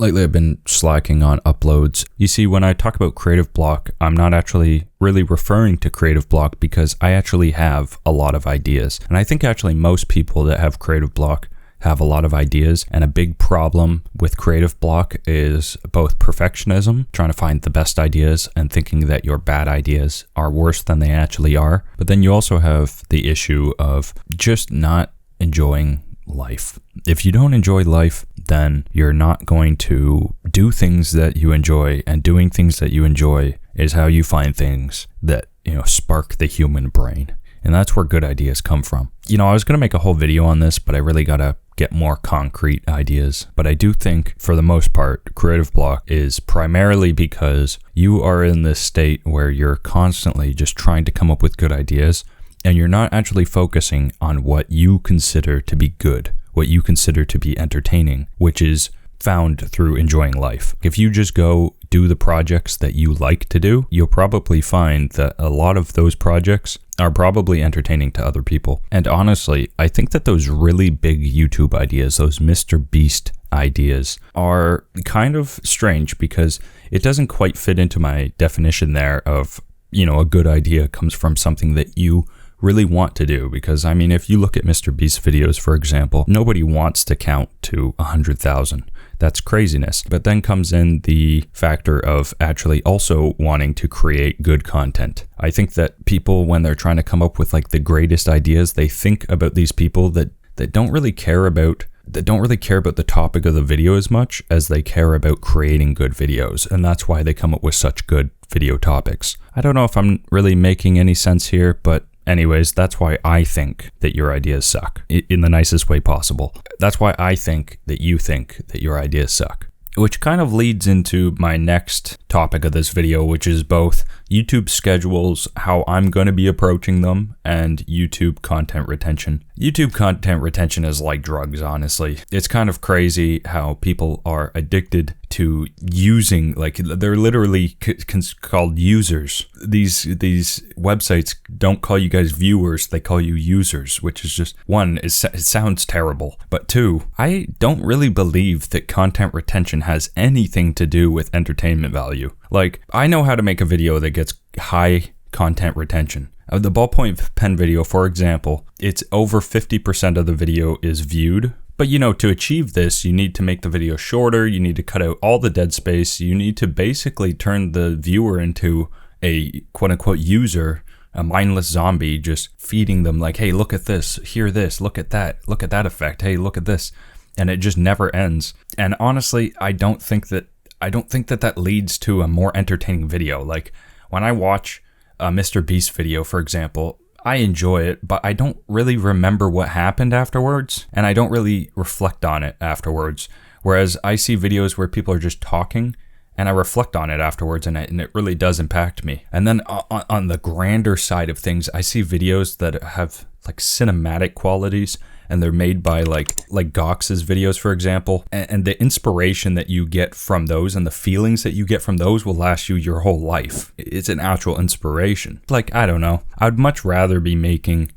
Lately, I've been slacking on uploads. You see, when I talk about creative block, I'm not actually really referring to creative block because I actually have a lot of ideas. And I think actually most people that have creative block have a lot of ideas, and a big problem with creative block is both perfectionism, trying to find the best ideas and thinking that your bad ideas are worse than they actually are. But then you also have the issue of just not enjoying life. If you don't enjoy life, then you're not going to do things that you enjoy, and doing things that you enjoy is how you find things that, spark the human brain. And that's where good ideas come from. I was going to make a whole video on this, but I really got to get more concrete ideas. But I do think, for the most part, creative block is primarily because you are in this state where you're constantly just trying to come up with good ideas, and you're not actually focusing on what you consider to be good, what you consider to be entertaining, which is found through enjoying life. If you just go do the projects that you like to do, you'll probably find that a lot of those projects are probably entertaining to other people. And honestly, I think that those really big YouTube ideas, those Mr. Beast ideas, are kind of strange because it doesn't quite fit into my definition there of, a good idea comes from something that you really want to do. Because if you look at Mr. Beast videos, for example, nobody wants to count to 100,000. That's craziness. But then comes in the factor of actually also wanting to create good content. I think that people, when they're trying to come up with the greatest ideas, they think about these people that don't really care about the topic of the video as much as they care about creating good videos. And that's why they come up with such good video topics. I don't know if I'm really making any sense here, but anyways, that's why I think that your ideas suck, in the nicest way possible. That's why I think that you think that your ideas suck. Which kind of leads into my next topic of this video, which is both YouTube schedules, how I'm going to be approaching them, and YouTube content retention. YouTube content retention is like drugs, honestly. It's kind of crazy how people are addicted to using, they're literally called users. These websites don't call you guys viewers, they call you users, which is just, one, it sounds terrible, but two, I don't really believe that content retention has anything to do with entertainment value. I know how to make a video that gets high content retention. The ballpoint pen video, for example, it's over 50% of the video is viewed. But to achieve this, you need to make the video shorter, you need to cut out all the dead space, you need to basically turn the viewer into a quote-unquote user, a mindless zombie, just feeding them hey, look at this, hear this, look at that effect, hey, look at this. And it just never ends. And honestly, I don't think that leads to a more entertaining video. When I watch a Mr. Beast video, for example, I enjoy it, but I don't really remember what happened afterwards, and I don't really reflect on it afterwards. Whereas I see videos where people are just talking, and I reflect on it afterwards, and it really does impact me. And then on the grander side of things, I see videos that have cinematic qualities, and they're made by like Gox's videos, for example, and the inspiration that you get from those and the feelings that you get from those will last you your whole life. It's an actual inspiration. I don't know. I'd much rather be making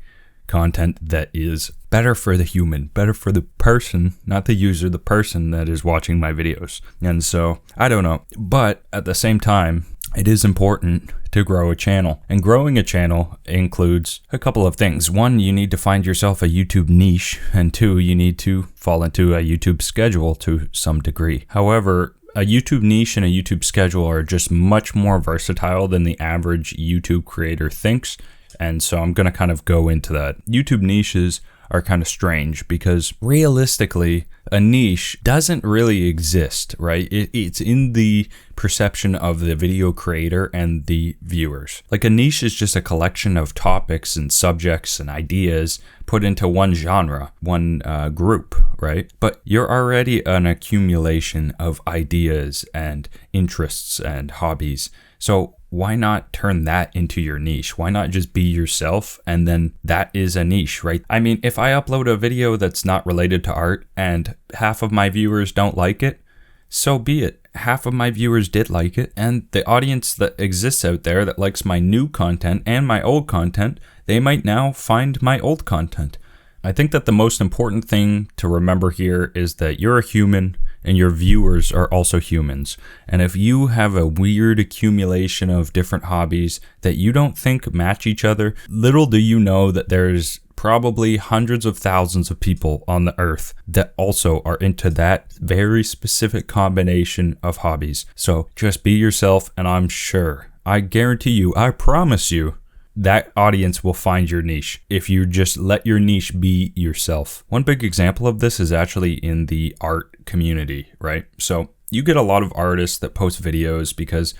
content that is better for the human, better for the person, not the user, the person that is watching my videos. And so, I don't know. But at the same time, it is important to grow a channel. And growing a channel includes a couple of things. One, you need to find yourself a YouTube niche. And two, you need to fall into a YouTube schedule to some degree. However, a YouTube niche and a YouTube schedule are just much more versatile than the average YouTube creator thinks. And so I'm going to kind of go into that. YouTube niches are kind of strange because realistically, a niche doesn't really exist, right? It's in the perception of the video creator and the viewers. A niche is just a collection of topics and subjects and ideas put into one genre, one group, right? But you're already an accumulation of ideas and interests and hobbies. So why not turn that into your niche? Why not just be yourself and then that is a niche, right? If I upload a video that's not related to art and half of my viewers don't like it, so be it. Half of my viewers did like it, and the audience that exists out there that likes my new content and my old content, they might now find my old content. I think that the most important thing to remember here is that you're a human and your viewers are also humans. And if you have a weird accumulation of different hobbies that you don't think match each other, little do you know that there's probably hundreds of thousands of people on the earth that also are into that very specific combination of hobbies. So just be yourself, and I'm sure, I guarantee you, I promise you, that audience will find your niche if you just let your niche be yourself. One big example of this is actually in the art community, right? So you get a lot of artists that post videos because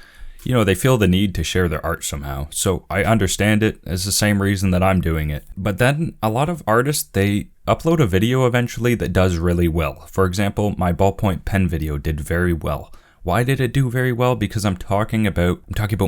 they feel the need to share their art somehow. So I understand it. It's the same reason that I'm doing it. But then a lot of artists, they upload a video eventually that does really well. For example, my ballpoint pen video did very well. Why did it do very well? Because I'm talking about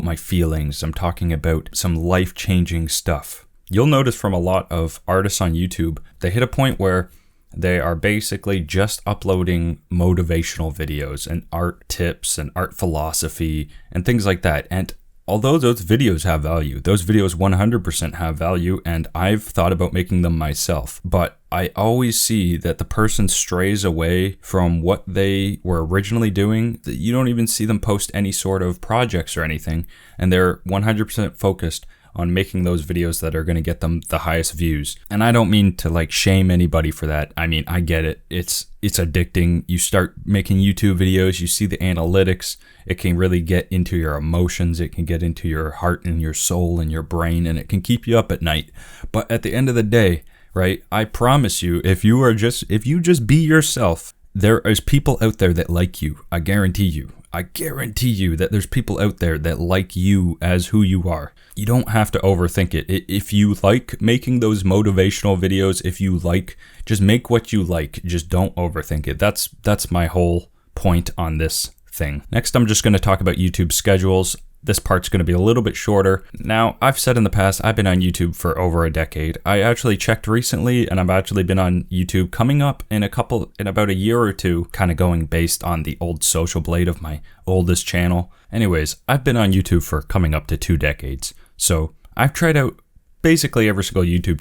my feelings. I'm talking about some life-changing stuff. You'll notice from a lot of artists on YouTube, they hit a point where they are basically just uploading motivational videos and art tips and art philosophy and things like that. And although those videos have value, those videos 100% have value, and I've thought about making them myself, but I always see that the person strays away from what they were originally doing. You don't even see them post any sort of projects or anything, and they're 100% focused on making those videos that are going to get them the highest views. And I don't mean to shame anybody for that. I mean, I get it. It's addicting. You start making YouTube videos, you see the analytics. It can really get into your emotions. It can get into your heart and your soul and your brain, and it can keep you up at night. But at the end of the day, right, I promise you, if you just be yourself, there is people out there that like you. I guarantee you that there's people out there that like you as who you are. You don't have to overthink it. If you like making those motivational videos, just make what you like. Just don't overthink it. That's my whole point on this thing. Next, I'm just going to talk about YouTube schedules. This part's going to be a little bit shorter. Now, I've said in the past, I've been on YouTube for over a decade. I actually checked recently, and I've actually been on YouTube coming up in about a year or two, kind of going based on the old social blade of my oldest channel. Anyways, I've been on YouTube for coming up to 2 decades. So I've tried out basically every single YouTube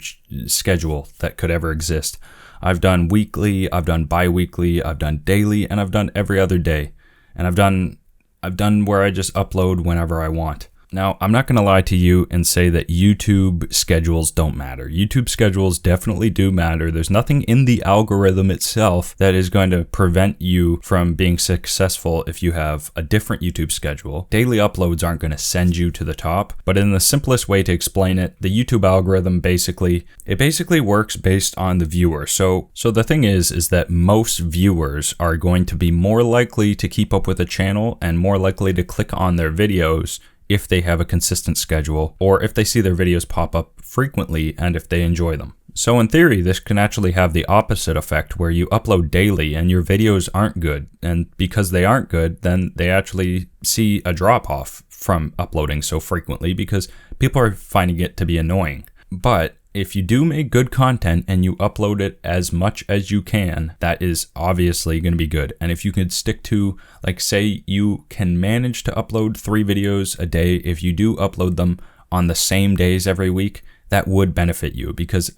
schedule that could ever exist. I've done weekly, I've done bi-weekly, I've done daily, and I've done every other day. And I've done where I just upload whenever I want. Now, I'm not going to lie to you and say that YouTube schedules don't matter. YouTube schedules definitely do matter. There's nothing in the algorithm itself that is going to prevent you from being successful if you have a different YouTube schedule. Daily uploads aren't going to send you to the top, but in the simplest way to explain it, the YouTube algorithm basically works based on the viewer. So the thing is that most viewers are going to be more likely to keep up with a channel and more likely to click on their videos if they have a consistent schedule, or if they see their videos pop up frequently and if they enjoy them. So in theory, this can actually have the opposite effect where you upload daily and your videos aren't good. And because they aren't good, then they actually see a drop off from uploading so frequently because people are finding it to be annoying. But if you do make good content and you upload it as much as you can, that is obviously going to be good. And if you could stick to, say you can manage to upload 3 videos a day, if you do upload them on the same days every week, that would benefit you because,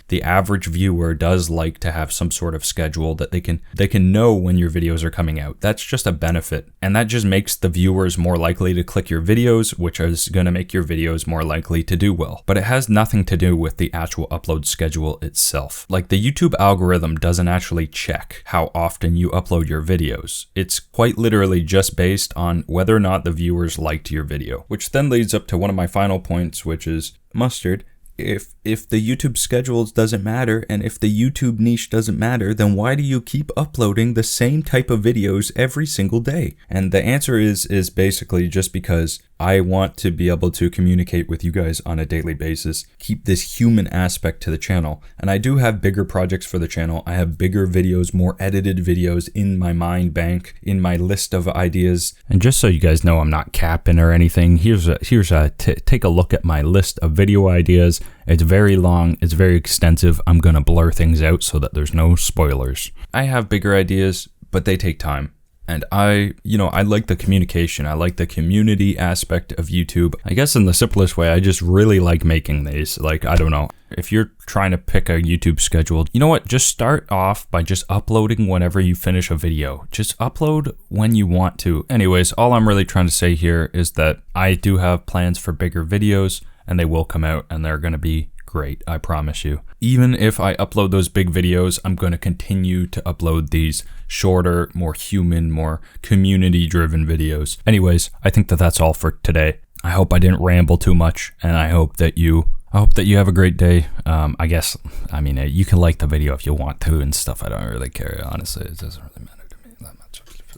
the average viewer does like to have some sort of schedule that they can know when your videos are coming out. That's just a benefit. And that just makes the viewers more likely to click your videos, which is going to make your videos more likely to do well. But it has nothing to do with the actual upload schedule itself. The YouTube algorithm doesn't actually check how often you upload your videos. It's quite literally just based on whether or not the viewers liked your video, which then leads up to one of my final points, which is Mustard. If the YouTube schedules doesn't matter and if the YouTube niche doesn't matter, then why do you keep uploading the same type of videos every single day? And the answer is basically just because I want to be able to communicate with you guys on a daily basis, keep this human aspect to the channel. And I do have bigger projects for the channel. I have bigger videos, more edited videos in my mind bank, in my list of ideas. And just so you guys know I'm not capping or anything, take a look at my list of video ideas. It's very long, it's very extensive. I'm gonna blur things out so that there's no spoilers. I have bigger ideas, but they take time. And I like the communication. I like the community aspect of YouTube. I guess in the simplest way, I just really like making these. Like, I don't know. If you're trying to pick a YouTube schedule, you know what? Just start off by just uploading whenever you finish a video. Just upload when you want to. Anyways, all I'm really trying to say here is that I do have plans for bigger videos, and they will come out, and they're going to be great, I promise you. Even if I upload those big videos, I'm going to continue to upload these shorter, more human, more community-driven videos. Anyways, I think that that's all for today. I hope I didn't ramble too much, and I hope that you have a great day. I mean, you can like the video if you want to and stuff. I don't really care, honestly. It doesn't really matter.